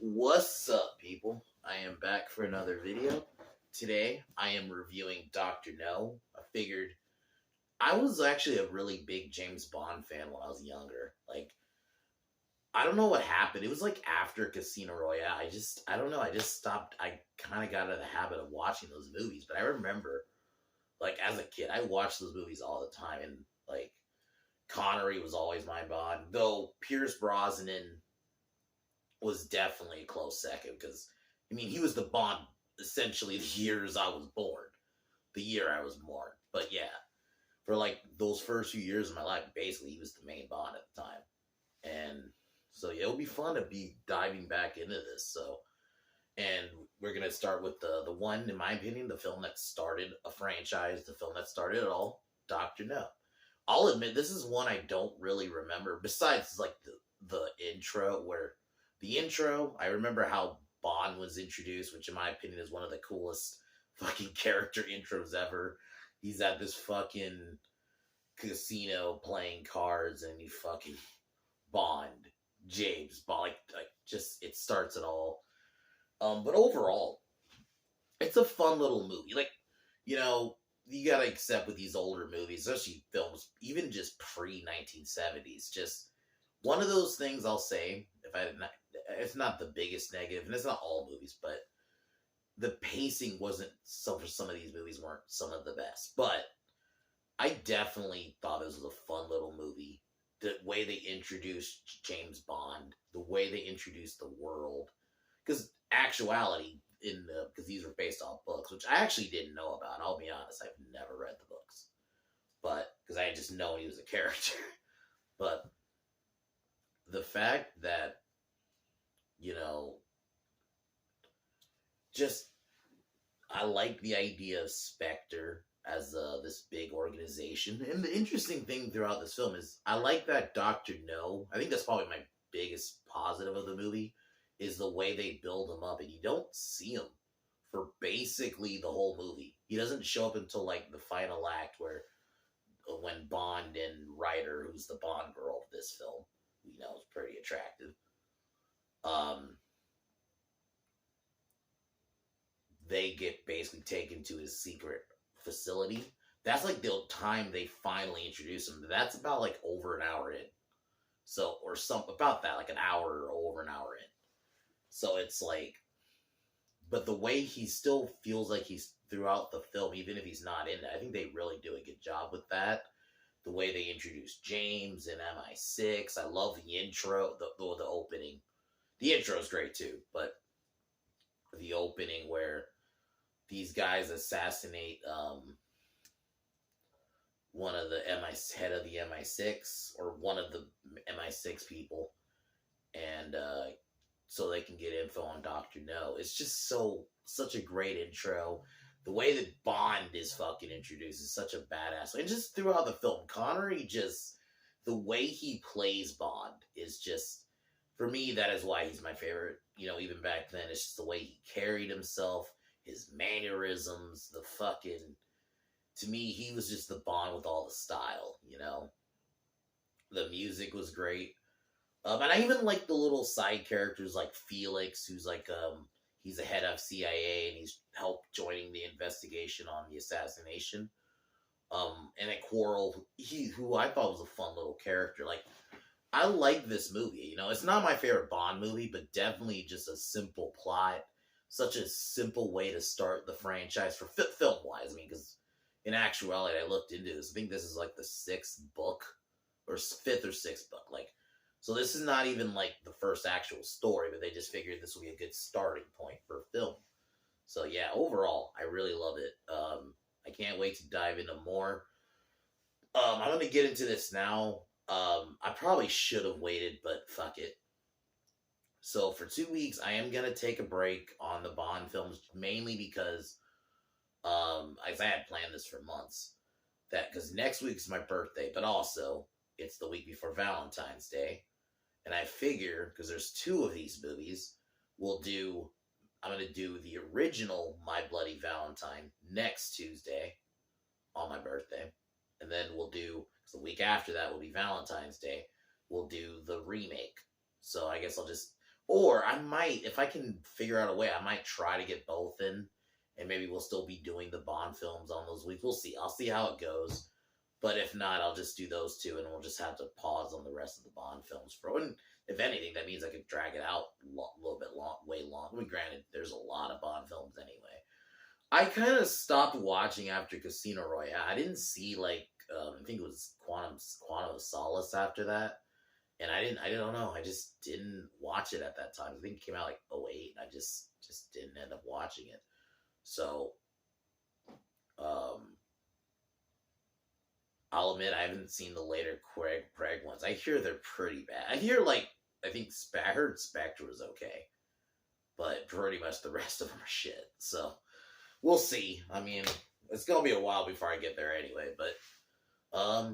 What's up, people? I am back for another video. Today, I am reviewing Dr. No. I figured I was actually a really big James Bond fan when I was younger. I don't know what happened. It was like after Casino Royale. I don't know. I just stopped. I kind of got out of the habit of watching those movies. But I remember, as a kid, I watched those movies all the time. And, Connery was always my Bond. Though Pierce Brosnan was definitely a close second because he was the Bond essentially the years I was born, the year I was born. But yeah, for those first few years of my life, basically he was the main Bond at the time, and so yeah, it'll be fun to be diving back into this. And we're gonna start with the one, in my opinion, the film that started a franchise, the film that started it all, Doctor No. I'll admit this is one I don't really remember. Besides, the intro where the intro, I remember how Bond was introduced, which in my opinion is one of the coolest fucking character intros ever. He's at this fucking casino playing cards and he fucking Bond, James Bond, just it starts it all. But overall, it's a fun little movie. You gotta accept with these older movies, especially films, even just pre 1970s, just one of those things I'll say, it's not the biggest negative, and it's not all movies, but the pacing wasn't, so for some of these movies weren't some of the best. But I definitely thought this was a fun little movie. The way they introduced James Bond, the way they introduced the world, because actuality, because these were based on books, which I actually didn't know about. I'll be honest, I've never read the books, but because I had just known he was a character. But the fact that, just I like the idea of Spectre as this big organization. And the interesting thing throughout this film is I like that Dr. No, I think that's probably my biggest positive of the movie, is the way they build him up. And you don't see him for basically the whole movie. He doesn't show up until the final act, where when Bond and Ryder, who's the Bond girl of this film, we know is pretty attractive, they get basically taken to his secret facility. That's the time they finally introduce him. That's about over an hour in. So, or something about that, an hour or over an hour in. So it's but the way he still feels like he's throughout the film, even if he's not in it, I think they really do a good job with that. The way they introduce James and MI6, I love the intro, the opening. The intro is great too, but the opening where these guys assassinate one of the head of the MI6, or one of the MI6 people, and so they can get info on Dr. No. It's just such a great intro. The way that Bond is fucking introduced is such a badass. And just throughout the film, Connery, the way he plays Bond is just, for me, that is why he's my favorite. Even back then, it's just the way he carried himself, his mannerisms, to me, he was just the Bond with all the style, The music was great. And I even like the little side characters like Felix, who's he's a head of CIA and he's helped joining the investigation on the assassination. And then Quarrel, who I thought was a fun little character. I like this movie. It's not my favorite Bond movie, but definitely just a simple plot, such a simple way to start the franchise for film wise. Because in actuality, I looked into this. I think this is the sixth book, or fifth or sixth book. So this is not even the first actual story, but they just figured this would be a good starting point for a film. So yeah, overall, I really love it. I can't wait to dive into more. I'm going to get into this now. I probably should have waited, but fuck it. So for 2 weeks, I am going to take a break on the Bond films, mainly because I had planned this for months. Because next week's my birthday, but also it's the week before Valentine's Day. And I figure, because there's two of these movies, I'm going to do the original My Bloody Valentine next Tuesday on my birthday. And then because the week after that will be Valentine's Day, we'll do the remake. So I guess Or I might, if I can figure out a way, I might try to get both in, and maybe we'll still be doing the Bond films on those weeks. We'll see. I'll see how it goes. But if not, I'll just do those two, and we'll just have to pause on the rest of the Bond films for. And if anything, that means I could drag it out a little bit way long. I mean, granted, there's a lot of Bond films anyway. I kind of stopped watching after Casino Royale. I didn't see I think it was Quantum of Solace after that, and I don't know. I just didn't watch it at that time. I think it came out like '08, and I just didn't end up watching it. So, um, I'll admit I haven't seen the later Craig ones. I hear they're pretty bad. I hear I heard Spectre was okay, but pretty much the rest of them are shit. So we'll see. I mean, it's gonna be a while before I get there anyway. But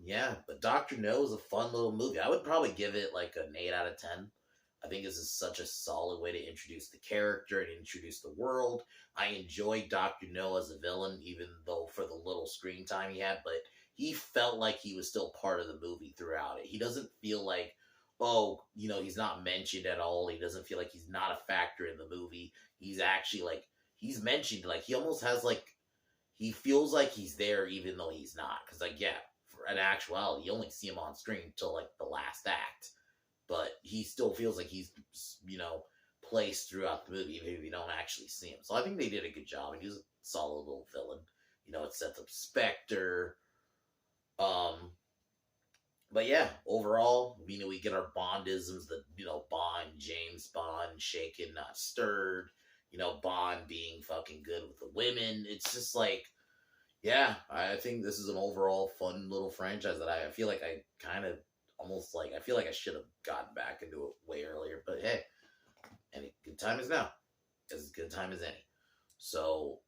yeah. But Doctor No is a fun little movie. I would probably give it like an 8 out of 10. I think this is such a solid way to introduce the character and introduce the world. I enjoyed Doctor No as a villain, even though for the little screen time he had, but he felt like he was still part of the movie throughout it. He doesn't feel like, oh, he's not mentioned at all. He doesn't feel like he's not a factor in the movie. He's actually he's mentioned. He almost has he feels like he's there even though he's not. Because yeah, for an actuality, you only see him on screen till the last act. But he still feels like he's, placed throughout the movie, even if you don't actually see him. So I think they did a good job. And he was a solid little villain. It sets up Spectre. But yeah, overall, we get our Bondisms, Bond, James Bond, shaken, not stirred, Bond being fucking good with the women. It's just yeah, I think this is an overall fun little franchise that I feel like I kind of almost I feel like I should have gotten back into it way earlier, but hey, any good time is now. As good time as any. So,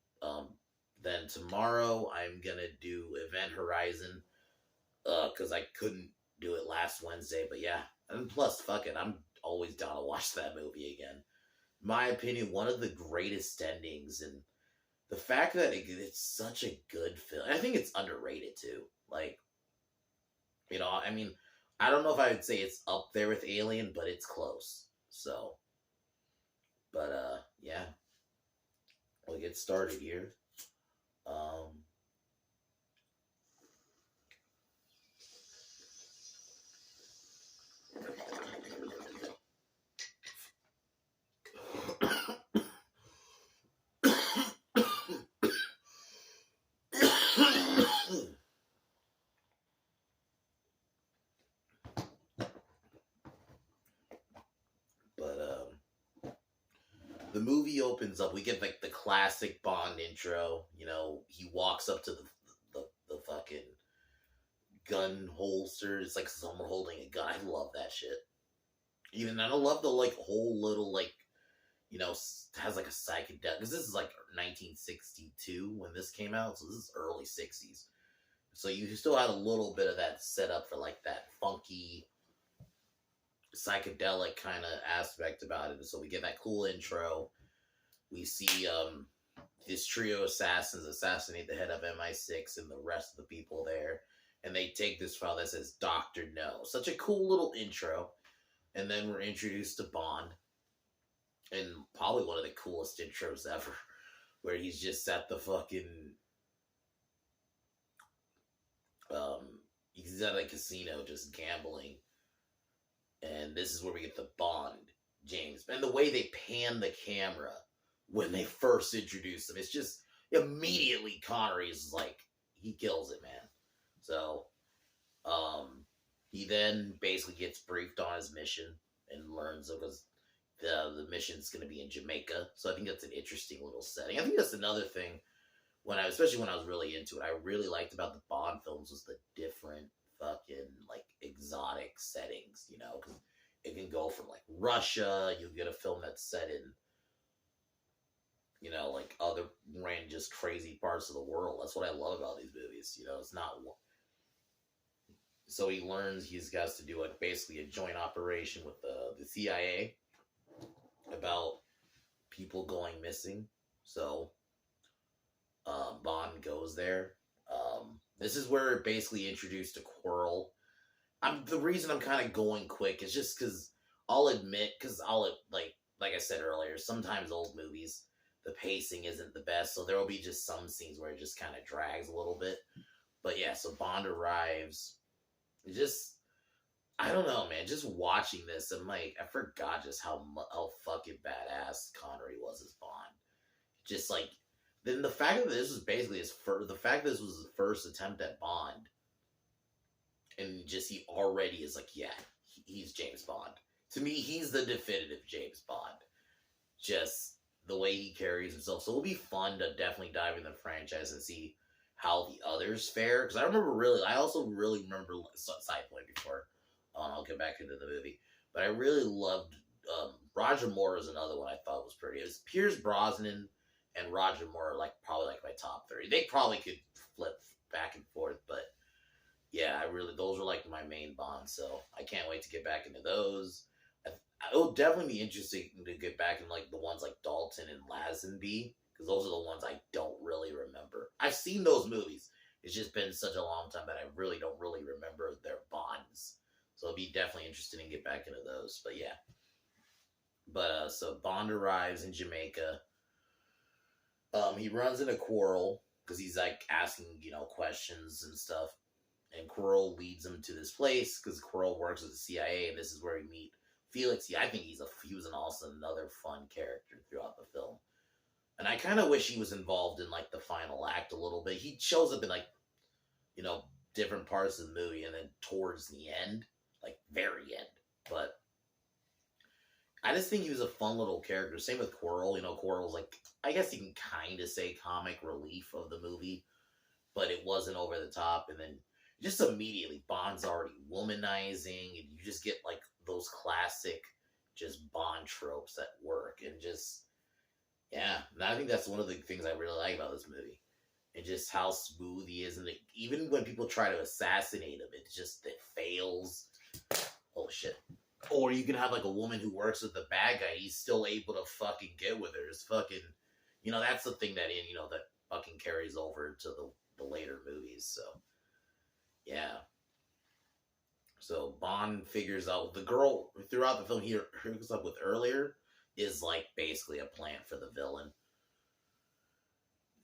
then tomorrow I'm gonna do Event Horizon, because I couldn't do it last Wednesday, but yeah, and plus, fuck it, I'm always down to watch that movie again. In my opinion, one of the greatest endings, and the fact that it's such a good film. I think it's underrated too. I mean, I don't know if I would say it's up there with Alien, but it's close. So, but yeah, we'll get started here. The movie opens up. We get the classic Bond intro. He walks up to the fucking gun holster. It's like someone holding a gun. I love that shit. Even I love the whole little has a psychedelic, because this is 1962 when this came out, so this is early 60s. So you still had a little bit of that set up for that funky psychedelic kind of aspect about it. So we get that cool intro. We see this trio of assassins assassinate the head of MI6 and the rest of the people there, and they take this file that says Dr. No. Such a cool little intro. And then we're introduced to Bond, and probably one of the coolest intros ever, where he's just at the fucking he's at a casino just gambling. And this is where we get the Bond, James. And the way they pan the camera when they first introduce him, it's just immediately Connery is he kills it, man. So, he then basically gets briefed on his mission and learns it was the mission's going to be in Jamaica. So I think that's an interesting little setting. I think that's another thing especially when I was really into it, I really liked about the Bond films was the different fucking exotic settings, because it can go from Russia. You get a film that's set in other just crazy parts of the world. That's what I love about these movies. It's not. So he learns he's got to do basically a joint operation with the CIA about people going missing. So Bond goes there. This is where it basically introduced a Quirrell. The reason I'm kind of going quick is just because I'll admit, because like I said earlier, sometimes old movies, the pacing isn't the best, so there will be just some scenes where it just kind of drags a little bit. But yeah, so Bond arrives. It just, I don't know, man. Just watching this, I'm like, I forgot just how fucking badass Connery was as Bond. Just like, then the fact that this was basically the fact that this was his first attempt at Bond, and just he already is like, yeah, he's James Bond. To me, he's the definitive James Bond. Just the way he carries himself. So it'll be fun to definitely dive in the franchise and see how the others fare. Because I also really remember, side point before I'll get back into the movie, but I really loved Roger Moore is another one I thought was pretty. It was Pierce Brosnan and Roger Moore, like probably like my top 3. They probably could flip back and forth, but yeah, those were like my main Bonds. So I can't wait to get back into those. It'll definitely be interesting to get back in like the ones like Dalton and Lazenby, because those are the ones I don't really remember. I've seen those movies. It's just been such a long time that I really don't really remember their Bonds. So it'll be definitely interesting to get back into those. But yeah. But so Bond arrives in Jamaica. He runs into Quarrel because he's like asking, questions and stuff. And Quarrel leads him to this place because Quarrel works with the CIA, and this is where we meet Felix. Yeah, I think he was also another fun character throughout the film. And I kind of wish he was involved in like the final act a little bit. He shows up in like, different parts of the movie, and then towards the end, like very end. But I just think he was a fun little character. Same with Quarrel. Quarrel's like, I guess you can kind of say comic relief of the movie, but it wasn't over the top. And then just immediately, Bond's already womanizing, and you just get like those classic just Bond tropes that work. And just, yeah, and I think that's one of the things I really like about this movie. And just how smooth he is. And even when people try to assassinate him, it fails. Oh, shit. Or you can have like a woman who works with the bad guy. He's still able to fucking get with her. It's fucking, that's the thing that that fucking carries over to the later movies. So, yeah. So Bond figures out the girl throughout the film he hooks up with earlier is like basically a plant for the villain.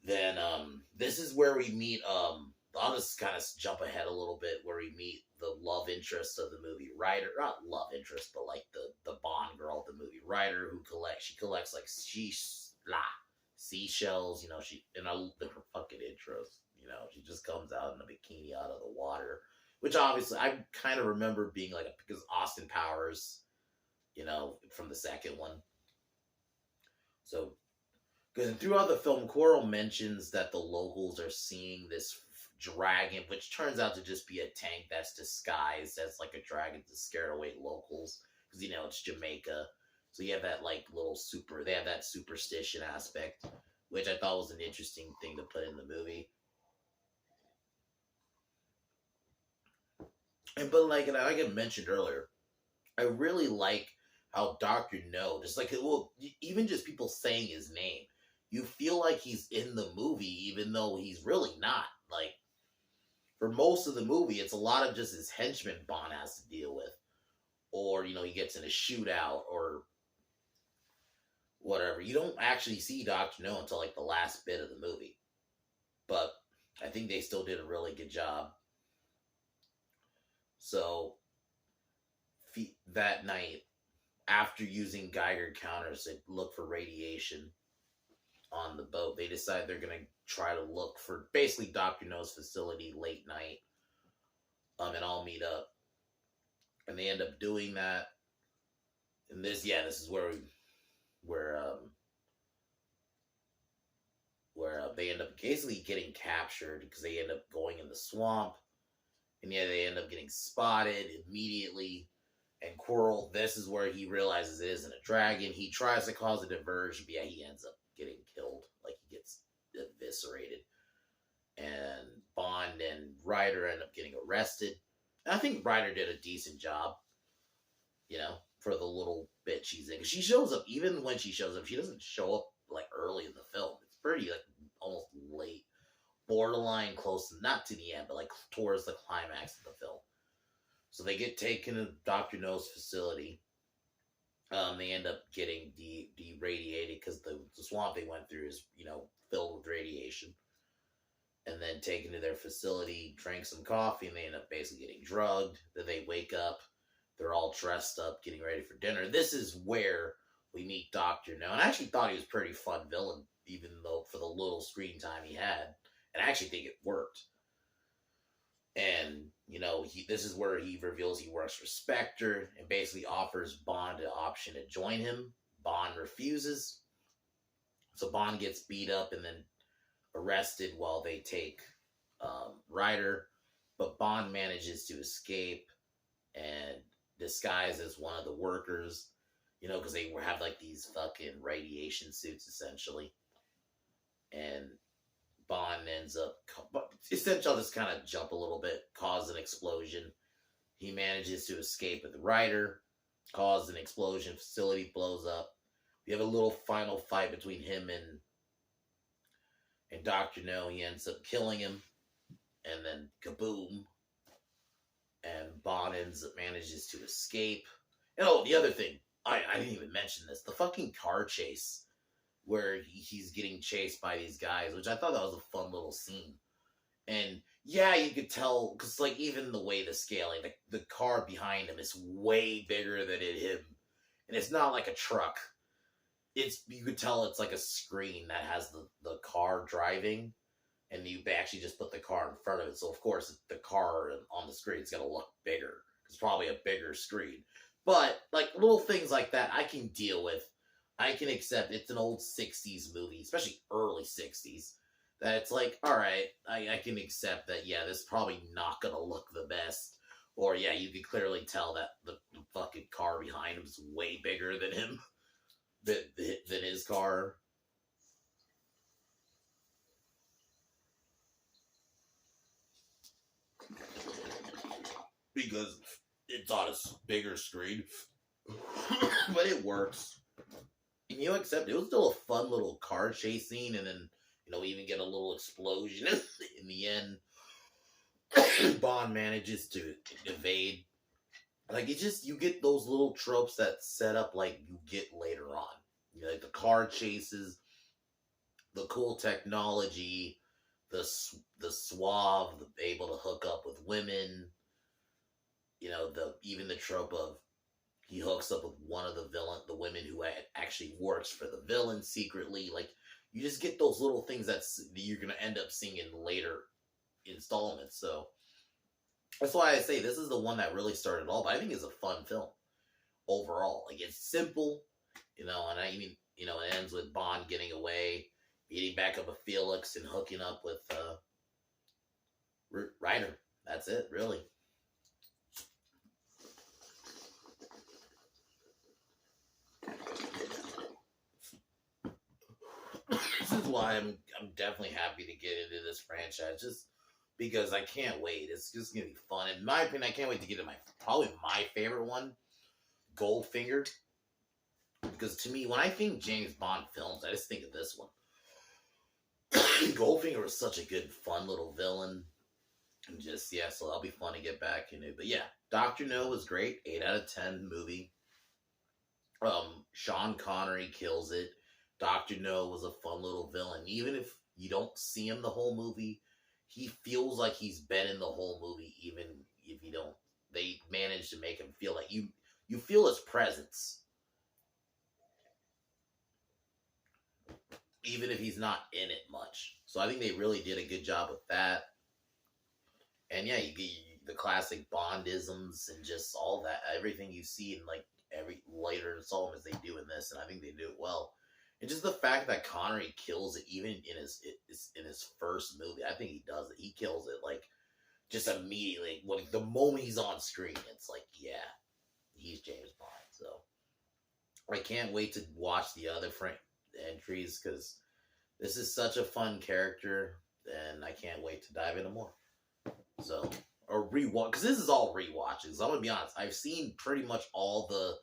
Then this is where we meet I'll just kind of jump ahead a little bit, where we meet the love interest of the movie, Ryder. Not love interest, but like the Bond girl of the movie, Ryder, who collects like seashells. I love her fucking intros. She just comes out in a bikini out of the water, which obviously I kind of remember being like because Austin Powers, from the second one. So, because throughout the film, Quarrel mentions that the locals are seeing this dragon, which turns out to just be a tank that's disguised as like a dragon to scare away locals. Because it's Jamaica, so you have that like they have that superstition aspect, which I thought was an interesting thing to put in the movie. But like I mentioned earlier, I really like how Dr. No, just like, even just people saying his name, you feel like he's in the movie, even though he's really not. Like, for most of the movie, it's a lot of just his henchmen Bond has to deal with. Or, he gets in a shootout or whatever. You don't actually see Dr. No until like the last bit of the movie. But I think they still did a really good job. So, that night, after using Geiger counters to look for radiation on the boat, they decide they're going to try to look for basically Dr. No's facility late night, and all meet up. And they end up doing that. And this is where they end up basically getting captured, because they end up going in the swamp. And they end up getting spotted immediately. And Quarrel, this is where he realizes it isn't a dragon. He tries to cause a diversion, but he ends up getting killed. Like, he gets eviscerated. And Bond and Ryder end up getting arrested. And I think Ryder did a decent job, for the little bit she's in. 'Cause she shows up, even when she shows up, she doesn't show up, like, early in the film. It's pretty, like, almost late. Borderline close, not to the end, but, like, towards the climax of the film. So they get taken to Dr. No's facility. They end up getting deradiated because the swamp they went through is, filled with radiation. And then taken to their facility, drank some coffee, and they end up basically getting drugged. Then they wake up, they're all dressed up, getting ready for dinner. This is where we meet Doctor No. And I actually thought he was a pretty fun villain, even though for the little screen time he had. And I actually think it worked. And, this is where he reveals he works for Spectre and basically offers Bond an option to join him. Bond refuses. So Bond gets beat up and then arrested while they take Ryder. But Bond manages to escape and disguise as one of the workers, because they have like these fucking radiation suits essentially. And Bond ends up, essentially, I'll just kind of jump a little bit, cause an explosion. He manages to escape with Ryder, cause an explosion, facility blows up. We have a little final fight between him and Dr. No. He ends up killing him, and then kaboom. And Bond manages to escape. And the other thing, I didn't even mention this, the fucking car chase where he's getting chased by these guys, which I thought that was a fun little scene. And yeah, you could tell, because like even the way the scaling, the car behind him is way bigger than him. And it's not like a truck. You could tell it's like a screen that has the car driving, and you actually just put the car in front of it. So of course the car on the screen is going to look bigger. It's probably a bigger screen. But like little things like that I can deal with. I can accept it's an old 60s movie, especially early 60s, that it's like, all right, I can accept that, yeah, this is probably not going to look the best. Or, yeah, you can clearly tell that the fucking car behind him is way bigger than him, than his car. Because it's on a bigger screen. But it works. And accept it was still a fun little car chase scene, and then, even get a little explosion in the end. Bond manages to evade. Like, it's just, you get those little tropes that set up like you get later on. Like the car chases, the cool technology, the suave, able to hook up with women. Even the trope of he hooks up with one of the women who actually works for the villain secretly. Like, you just get those little things that you're going to end up seeing in later installments. So that's why I say this is the one that really started it all. But I think it's a fun film overall. Like, it's simple, and it ends with Bond getting away, beating back up with Felix, and hooking up with Ryder. That's it, really. This is why I'm definitely happy to get into this franchise, just because I can't wait. It's just gonna be fun. In my opinion, I can't wait to get to probably my favorite one, Goldfinger. Because to me, when I think James Bond films, I just think of this one. Goldfinger was such a good, fun little villain. And just, yeah, so that'll be fun to get back into. But yeah, Dr. No was great. 8 out of 10 movie. Sean Connery kills it. Dr. No was a fun little villain. Even if you don't see him the whole movie, he feels like he's been in the whole movie, even if you don't. They managed to make him feel like you feel his presence. Even if he's not in it much. So I think they really did a good job with that. And yeah, you get the classic Bondisms and just all that. Everything you see in like every later installments they do in this, and I think they do it well. And just the fact that Connery kills it even in his first movie, I think he does it. He kills it like just immediately. When the moment he's on screen, it's like, yeah, he's James Bond. So I can't wait to watch the other entries because this is such a fun character, and I can't wait to dive into more. So, or rewatch, because this is all rewatches. I'm gonna be honest, I've seen pretty much all the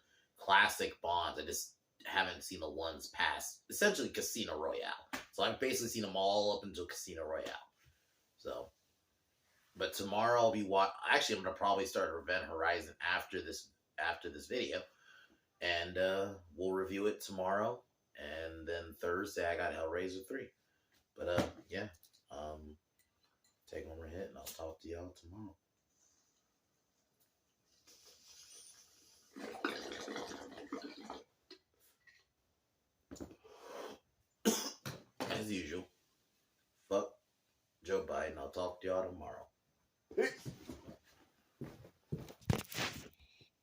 classic Bonds. I just haven't seen the ones past essentially Casino Royale. So I've basically seen them all up until Casino Royale. So, but tomorrow I'll be actually I'm gonna probably start Event Horizon after this video, and we'll review it tomorrow. And then Thursday, I got Hellraiser 3. But yeah, take one more hit, and I'll talk to y'all tomorrow. As usual, fuck Joe Biden. I'll talk to y'all tomorrow. Peace.